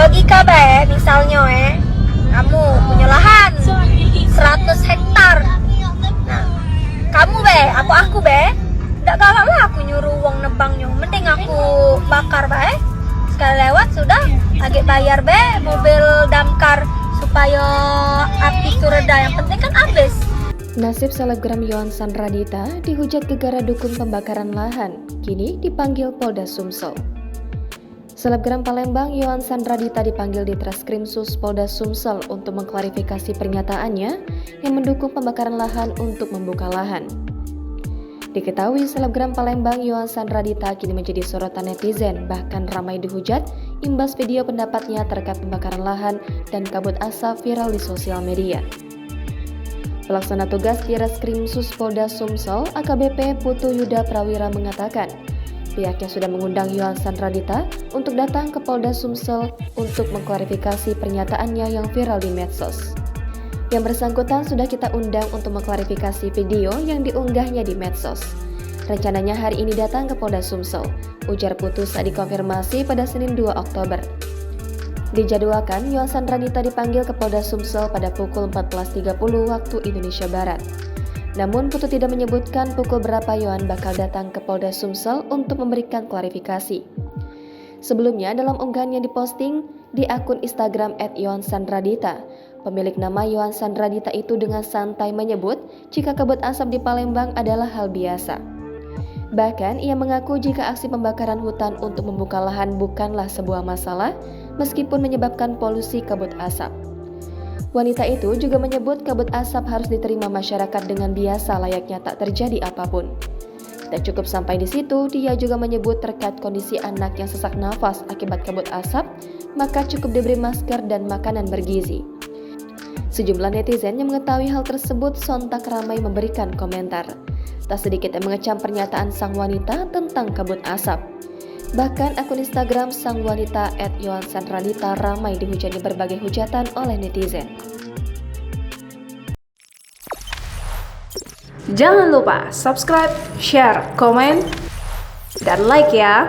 logika be, misalnya kamu punya lahan 100 hektar. Nah, kamu be, aku be, nggak galak lah aku nyuruh uang nebangnya. Mending aku bakar be, sekali lewat sudah, agak bayar be, mobil damkar supaya api itu reda. Yang penting kan habis. Nasib selebgram Yohansan Radita dihujat gegara dukun pembakaran lahan, kini dipanggil Polda Sumsel. Selebgram Palembang Yohansan Radita dipanggil di Treskrimsus Polda Sumsel untuk mengklarifikasi pernyataannya yang mendukung pembakaran lahan untuk membuka lahan. Diketahui selebgram Palembang Yohansan Radita kini menjadi sorotan netizen, bahkan ramai dihujat imbas video pendapatnya terkait pembakaran lahan dan kabut asap viral di sosial media. Pelaksana tugas di Reskrimsus Polda Sumsel AKBP Putu Yuda Prawira mengatakan, pihaknya sudah mengundang Yohansan Radita untuk datang ke Polda Sumsel untuk mengklarifikasi pernyataannya yang viral di medsos. Yang bersangkutan sudah kita undang untuk mengklarifikasi video yang diunggahnya di medsos. Rencananya hari ini datang ke Polda Sumsel, ujar Putu saat dikonfirmasi pada Senin 2 Oktober. Dijadwalkan Yohansan Radita dipanggil ke Polda Sumsel pada pukul 14.30 waktu Indonesia Barat. Namun Putu tidak menyebutkan pukul berapa Yohan bakal datang ke Polda Sumsel untuk memberikan klarifikasi. Sebelumnya dalam unggahan yang diposting di akun Instagram @yohansanradita, pemilik nama Yohansan Radita itu dengan santai menyebut jika kabut asap di Palembang adalah hal biasa. Bahkan ia mengaku jika aksi pembakaran hutan untuk membuka lahan bukanlah sebuah masalah meskipun menyebabkan polusi kabut asap. Wanita itu juga menyebut kabut asap harus diterima masyarakat dengan biasa layaknya tak terjadi apapun. Tak cukup sampai di situ, dia juga menyebut terkait kondisi anak yang sesak nafas akibat kabut asap, maka cukup diberi masker dan makanan bergizi. Sejumlah netizen yang mengetahui hal tersebut sontak ramai memberikan komentar. Tak sedikit yang mengecam pernyataan sang wanita tentang kabut asap. Bahkan akun Instagram sang wanita @yohansanradita ramai dihujani berbagai hujatan oleh netizen. Jangan lupa subscribe, share, komen, dan like ya!